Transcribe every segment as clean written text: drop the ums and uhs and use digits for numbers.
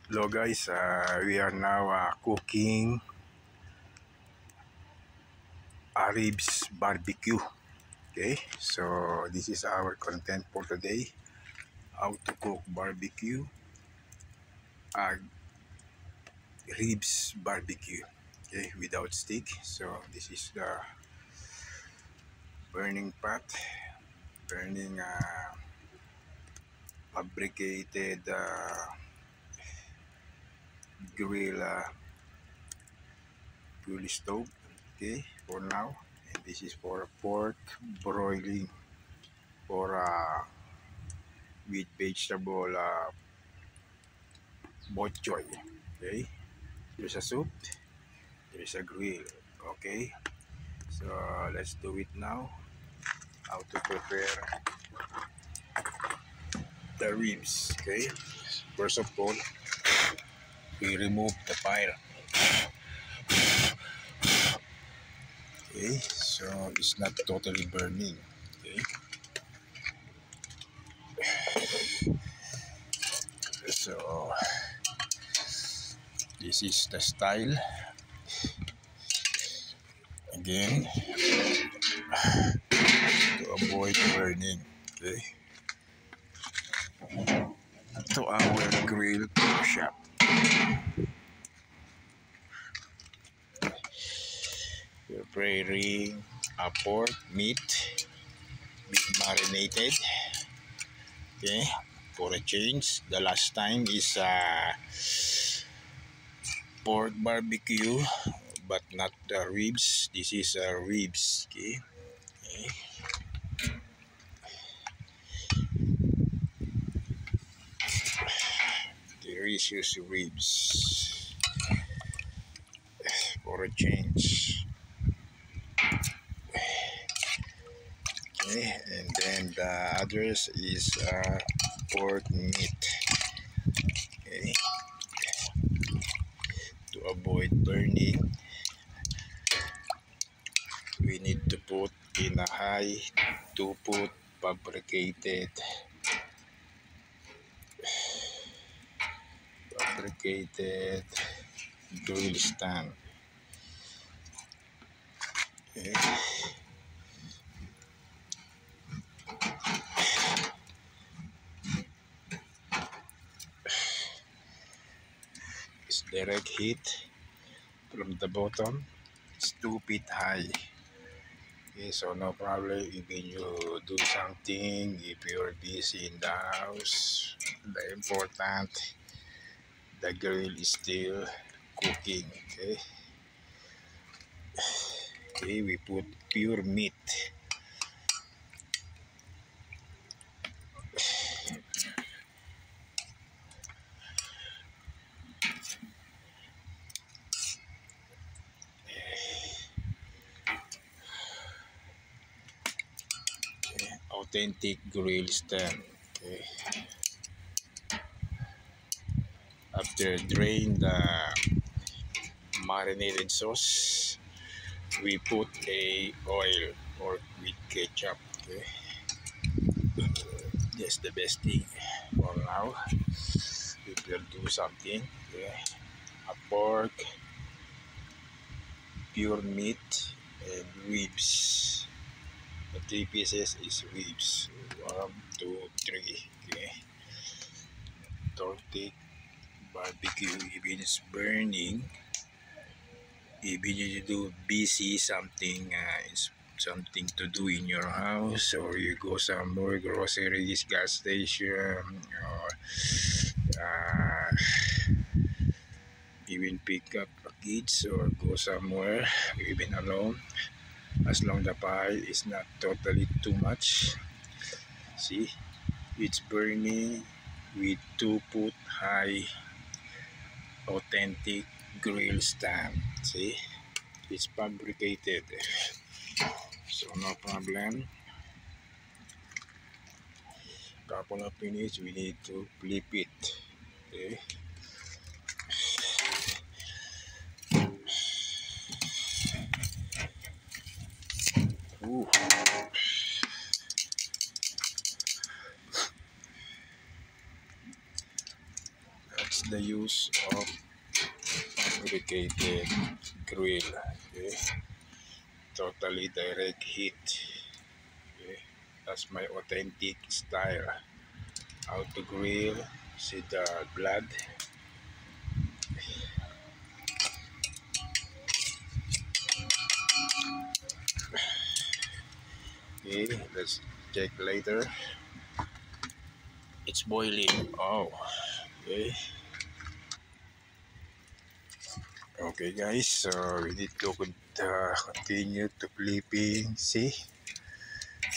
Hello guys, we are now cooking ribs barbecue. Okay, so this is our content for today. How to cook barbecue uh, ribs barbecue. Okay, without stick. So this is the burning pot, burning fabricated grill grill stove. Okay, for now, and this is for pork broiling for with vegetable bok choy. Okay, there's a soup, there's a grill. Okay, so let's do it now. How to prepare the ribs. Okay, first of all, we remove the fire. Okay, so it's not totally burning. Okay, so this is the style. Again, to avoid burning. Okay, to our grill shop. We're preparing a pork meat being marinated. Okay, for a change, the last time is pork barbecue, but not the ribs. This is ribs. Okay, okay. Delicious ribs for a change. Okay, and then the others is pork meat. Okay, to avoid burning, we need to put in a high to put fabricated grill stand. Okay. It's direct heat from the bottom. It's 2 feet high. Okay, so no problem even you do something if you're busy in the house. The important, the grill is still cooking. Okay, okay, we put pure meat. Okay, authentic grill stand. Okay, after drain the marinated sauce, we put a oil or with ketchup. Okay, that's the best thing for now. If you do something, okay, a pork, pure meat, and ribs. The 3 pieces is ribs. 1, 2, 3. Okay, authentic barbecue. Even it's burning, even you do busy something, it's something to do in your house, or you go somewhere, groceries, gas station, or uh, even pick up kids or go somewhere, even alone. As long the fire is not totally too much. See, it's burning with 2 foot high authentic grill stand. See, it's fabricated, so no problem. Couple of minutes, we need to flip it. Okay, ooh, that's is the use of fabricated grill. Okay, totally direct heat. Okay, that's my authentic style. How to grill? See the blood. Okay, let's check later. It's boiling. Oh, okay. Okay, guys. So we need to continue to flipping. See,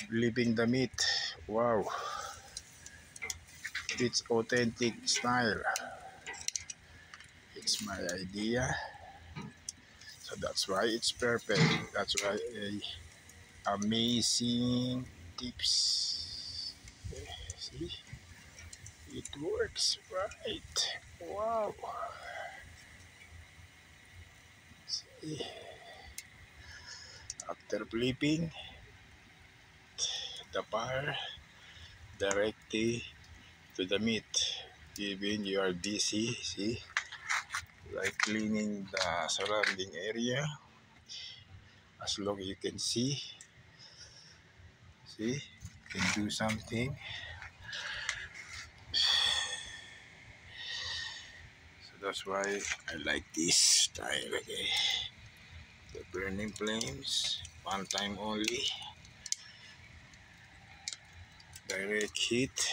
flipping the meat. Wow, it's authentic style. It's my idea. So that's why it's perfect. That's why amazing tips. See, it works right. Wow. See, after flipping the fire directly to the meat, even you are busy, see, like cleaning the surrounding area, as long as you can see, you can do something. So that's why I like this style. Okay, the burning flames, one time only, direct heat.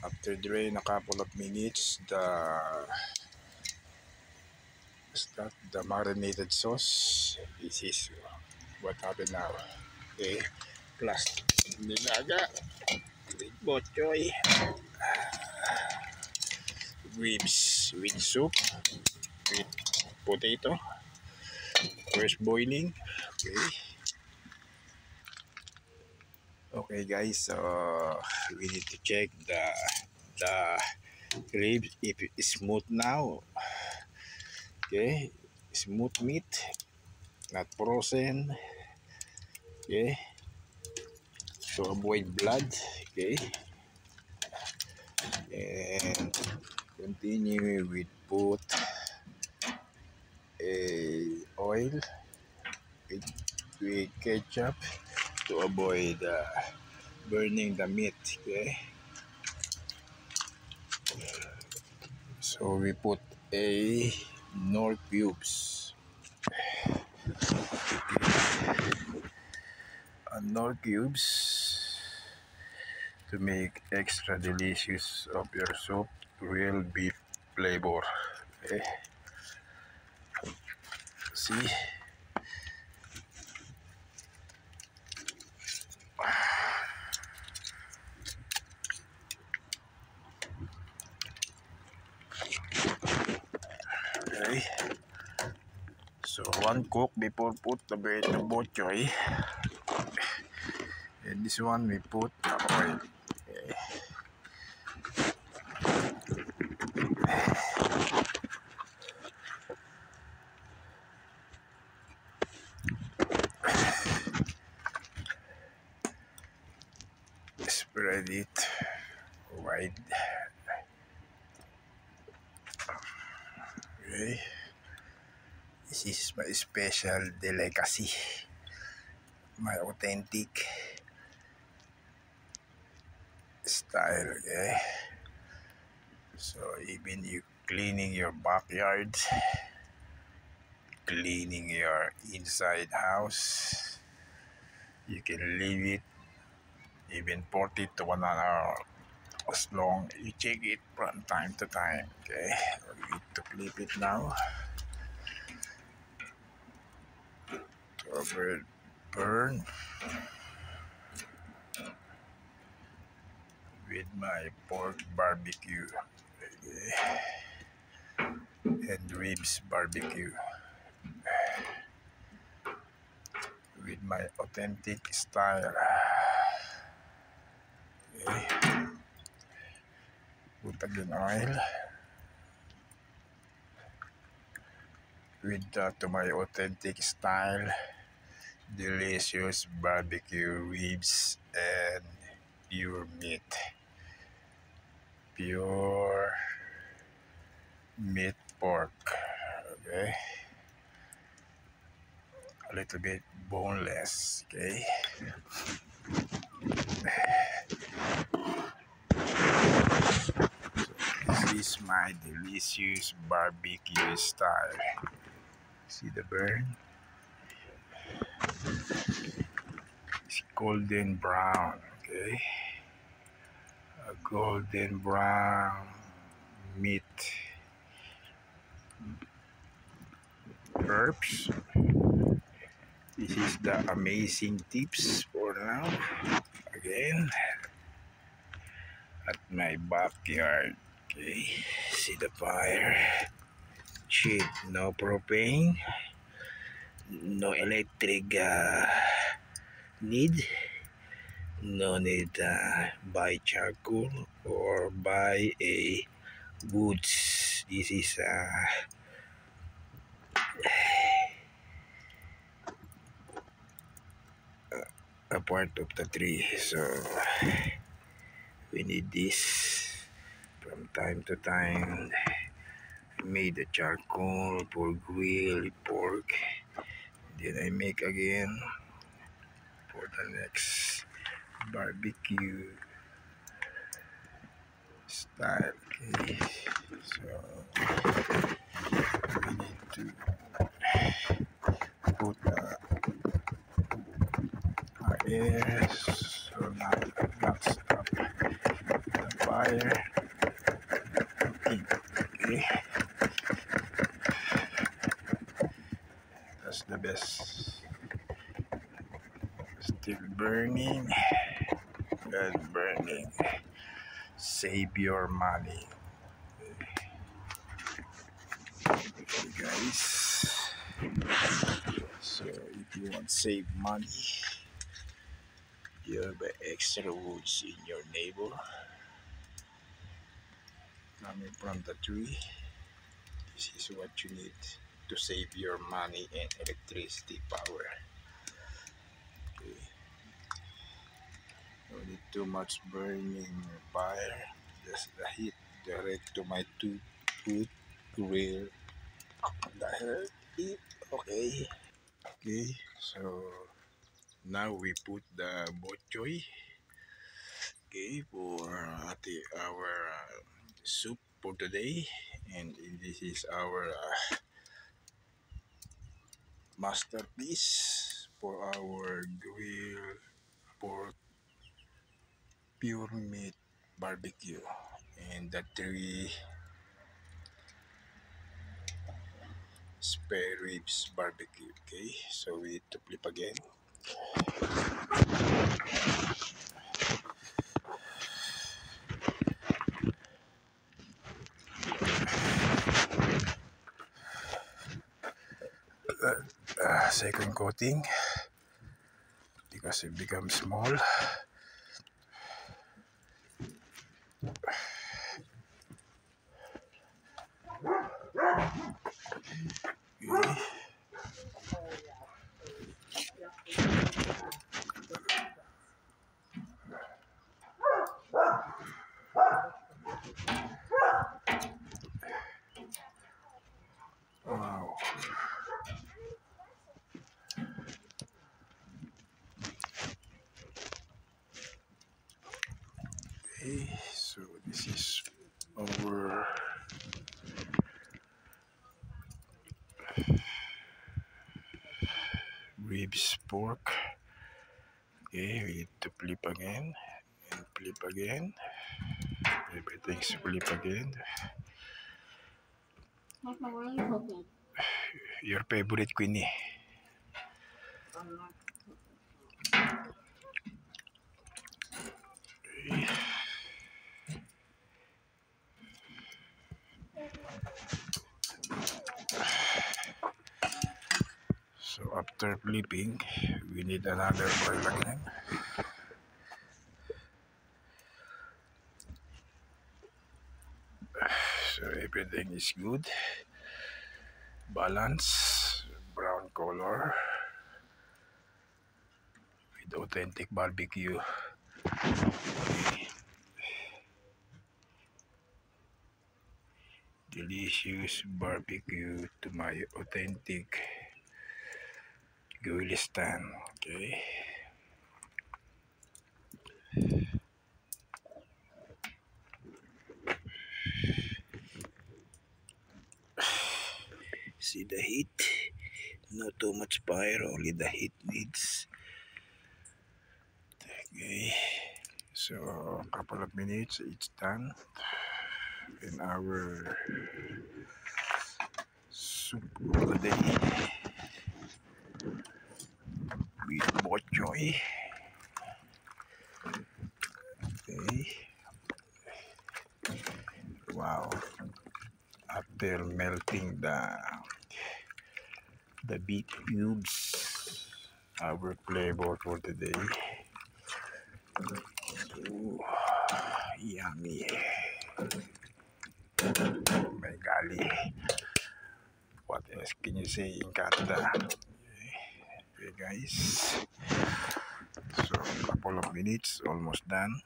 After drain a couple of minutes, the marinated sauce. This is what happened now. Okay, plus nilaga with bok choy, ribs with soup, with potato, first boiling. Okay, okay guys, so we need to check the ribs if it's smooth now. Okay, smooth meat, not frozen. Okay, to avoid blood. Okay, and continue with put a oil with ketchup to avoid burning the meat. Okay, so we put a nor cubes, a nor cubes to make extra delicious of your soup, real beef flavor. Okay, see, okay. So one cook before put the bok choy, and this one we put the oil. Okay. Spread it wide. Okay. This is my special delicacy, my authentic style. Okay. So even you cleaning your backyard, cleaning your inside house, you can leave it even 40 to 1 hour as long you check it from time to time. Okay, we need to flip it now to avoid burn with my pork barbecue. Okay, and ribs barbecue with my authentic style. Okay, put again oil with to my authentic style delicious barbecue ribs and pure meat. Pure meat pork. Okay. A little bit boneless. Okay. This is my delicious barbecue style. See the burn? It's golden brown. Okay. A golden brown meat. Herbs. This is the amazing tips for now. Again, at my backyard. Okay, see the fire. Cheap, no propane, no electric need. No need buy charcoal or buy a woods. This is a part of the tree, so we need this from time to time. Made the charcoal for grill pork, then I make again for the next barbecue style. Okay, so we need to put air so not stop the fire. Okay, that's the best. Still burning and burning. Save your money. Okay, guys. So if you want to save money, you have extra woods in your neighbor coming from the tree. This is what you need to save your money and electricity power. Okay. Don't need too much burning fire. Just the heat direct to my food grill. The heat. Okay. Okay. So now we put the bok choy. Okay, for our soup for today, and this is our masterpiece for our grill pork pure meat barbecue and the 3 spare ribs barbecue. Okay, so we need to flip again. Second coating because it becomes small. Okay. Wow. Okay, so this is our ribs pork. Okay, we need to flip again and flip again. Everything's flip again. Your favorite Queenie. Okay. So after flipping, we need another oil again. So everything is good. Balance, brown color with authentic barbecue Delicious barbecue to my authentic Gulistan. Okay. See the heat? Not too much fire, only the heat needs. Okay. So a couple of minutes, it's done. And our soup of the day with bok choy. Okay. Wow. After melting the beet cubes, our flavor for today. Ooh, yummy. My golly. What else can you say in Canada? Okay, guys. So, a couple of minutes, almost done.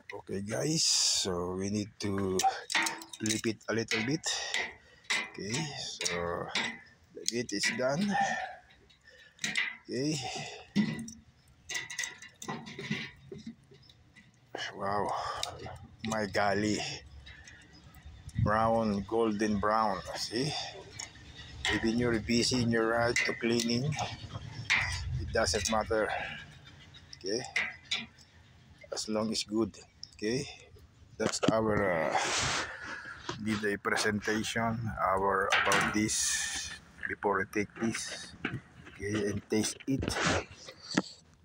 Okay, guys. So, we need to flip it a little bit. Okay, so the bit is done. Okay. Wow. My golly. Brown, golden brown. See? Even you're busy in your right to cleaning, it doesn't matter. Okay? As long as good. Okay? That's our midday presentation. Our about this before I take this. Okay, and taste it.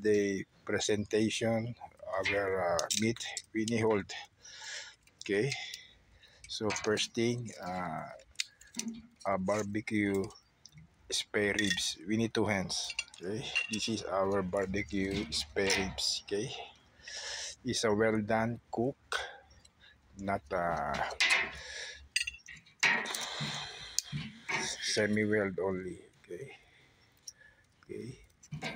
The presentation, our meat we hold. Okay? So first thing, a barbecue spare ribs. We need 2 hands. Okay, this is our barbecue spare ribs. Okay, it's a well done cook, not semi welled only. Okay, okay,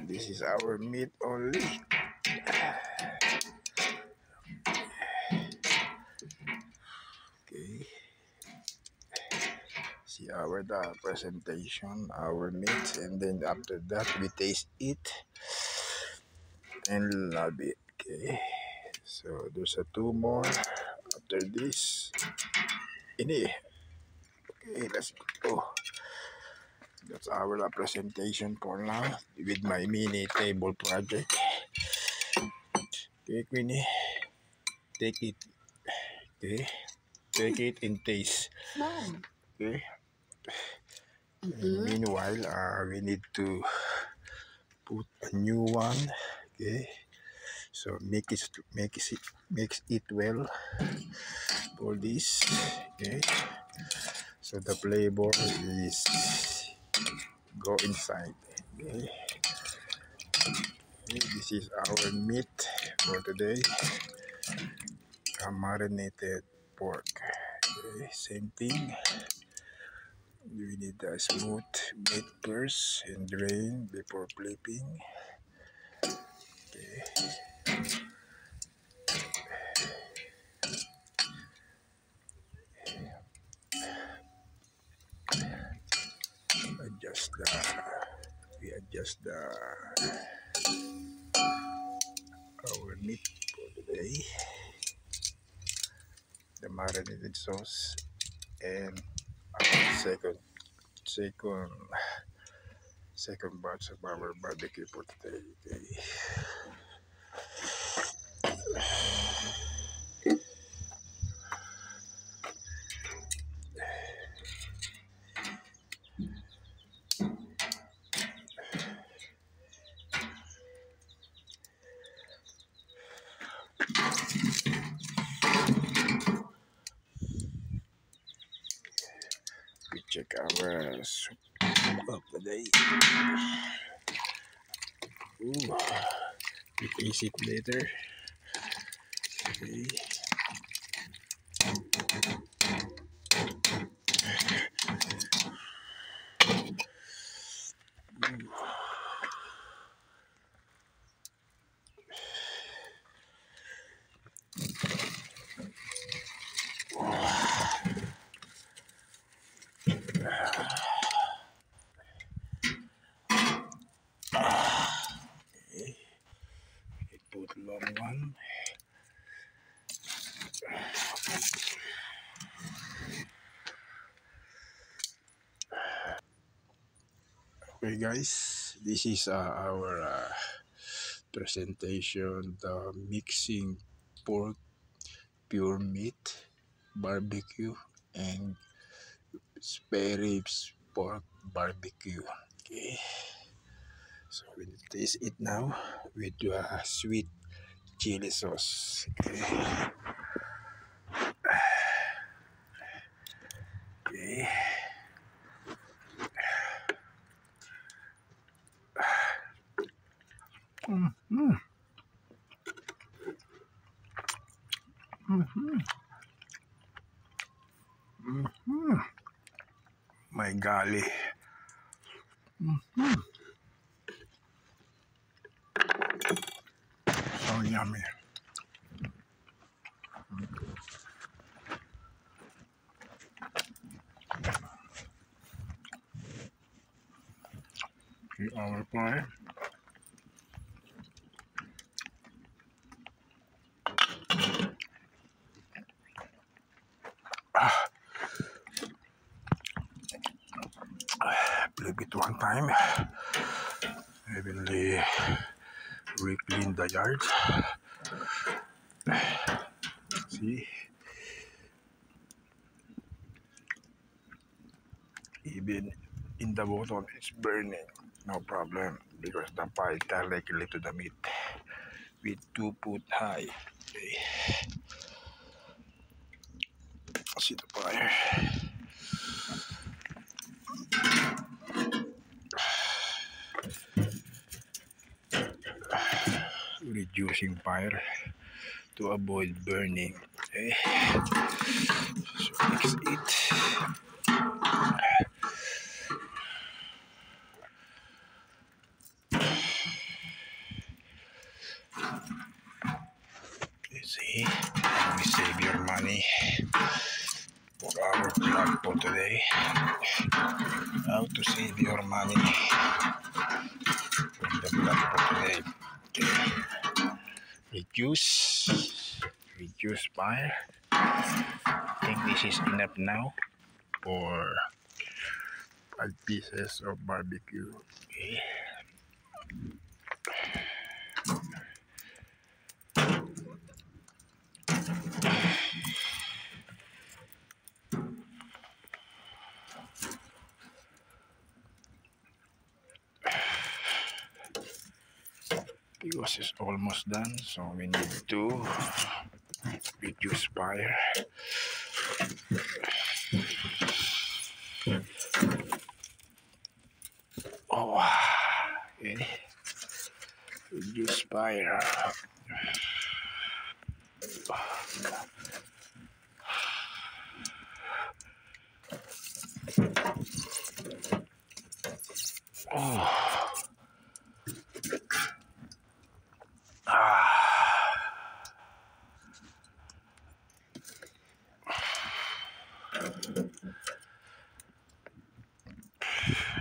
this is our meat only. Okay, see our the presentation, our meat, and then after that we taste it and love it. Okay, so there's a 2 more after this. Ini. Okay, let's go. That's our presentation for now with my mini table project. Okay, Queenie, take it. Okay, take it and taste. Mom. Okay. And meanwhile, we need to put a new one. Okay. So mix it well for this. Okay. So the flavor is go inside. Okay. This is our meat for today. A marinated pork. Okay, same thing. We need a smooth meat first and drain before flipping. Okay. We adjust our meat for today. The marinated sauce and our second batch of our barbecue for today. Okay. We check our soup of the day. Ooh, we taste it later. Okay. Okay guys, this is our presentation, the mixing pork pure meat barbecue and spare ribs pork barbecue. Okay, so we will taste it now with sweet chili sauce. Okay, okay. Mm, mm, mm, mm, mm. My golly. Mm, so yummy. Okay, our pie. Flip it one time. I will re-clean the yard. See, even in the bottom it's burning. No problem because the pie is directly to the meat with 2 foot high. Okay, see the fire. Reducing fire to avoid burning. Okay, so mix it. You see, we save your money for our vlog for today. How to save your money for the vlog for today. Okay. Reduce fire. I think this is enough now for 5 pieces of barbecue. Okay. Because it's almost done, so we need to reduce fire. Oh, okay. Reduce fire. Oh.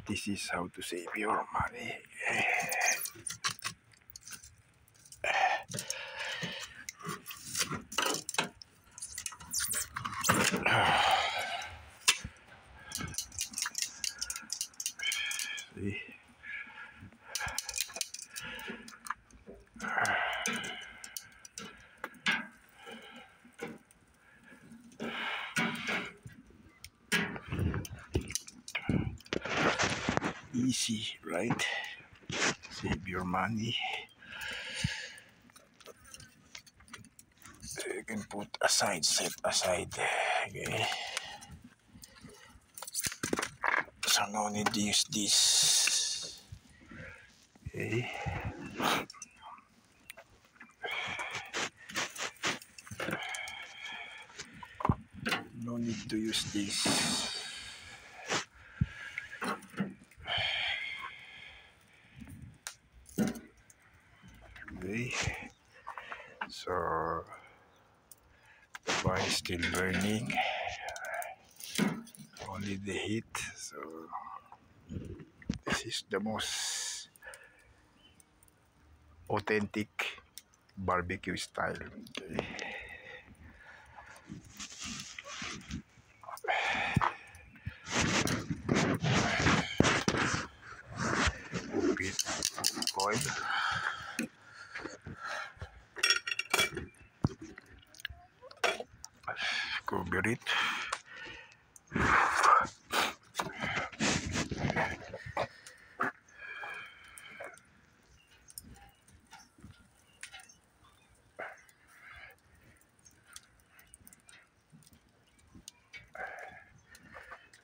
This is how to save your money. See? Easy, right? Save your money. So you can put aside, set aside. Okay. So no need to use this. Okay. No need to use this. Okay. So the fire is still burning. Only the heat. So this is the most authentic barbecue style. Okay. oil. Cover it.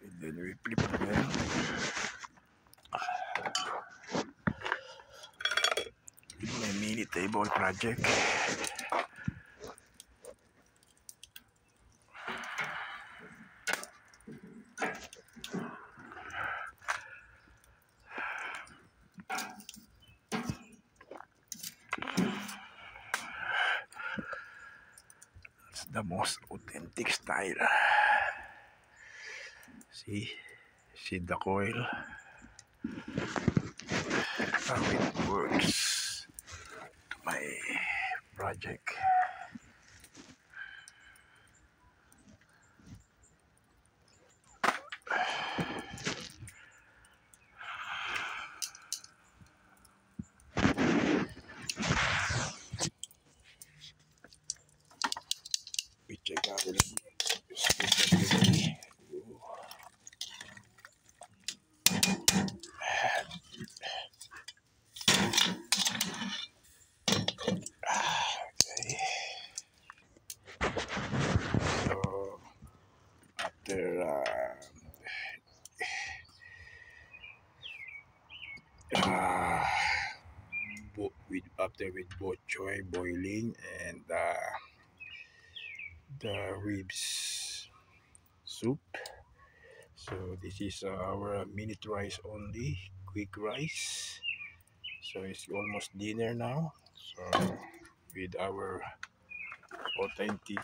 And then we flip again. With my mini table project. It's the most authentic style. See the coil, how it works to my project. We check out the okay. So after with bok choy boiling and the ribs soup. So this is our minute rice only, quick rice. So it's almost dinner now. So with our authentic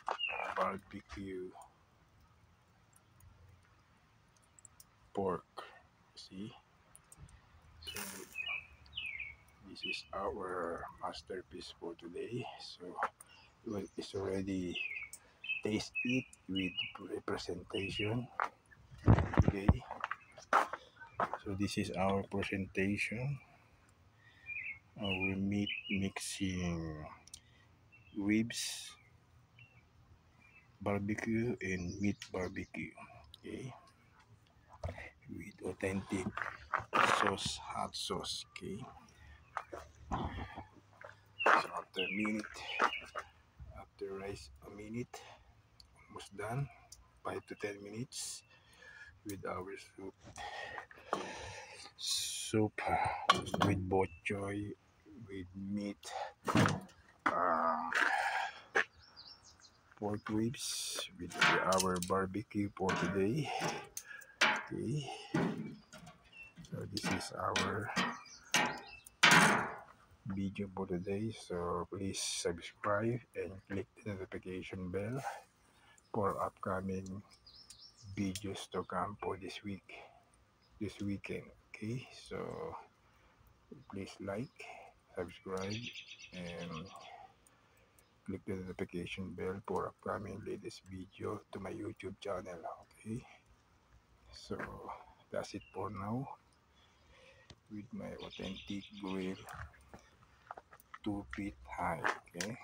barbecue pork. See? So this is our masterpiece for today. So it's already taste it with presentation. Okay. So this is our presentation. Our meat mixing ribs barbecue and meat barbecue. Okay. With authentic sauce, hot sauce. Okay. So after a minute, after rice a minute, almost done. 5 to 10 minutes with our soup. Soup with bok choy, with meat, pork ribs, with our barbecue for today. Okay. So this is our video for today. So please subscribe and click the notification bell for upcoming videos to come for this weekend. Okay, so please like, subscribe, and click the notification bell for upcoming latest video to my YouTube channel. Okay, so that's it for now with my authentic grill 2 feet high. Okay,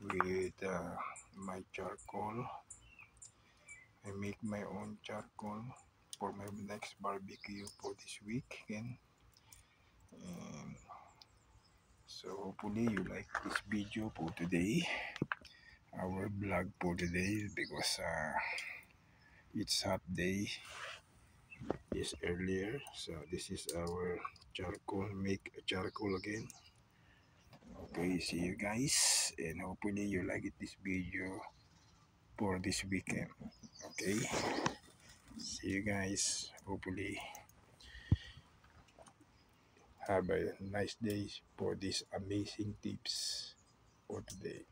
with my charcoal. I make my own charcoal for my next barbecue for this weekend. And so hopefully you like this video for today, our vlog for today, because it's hot day is earlier. So this is our charcoal, make a charcoal again. Okay, see you guys, and hopefully you like this video for this weekend. Okay, see you guys, hopefully have a nice day for these amazing tips for today.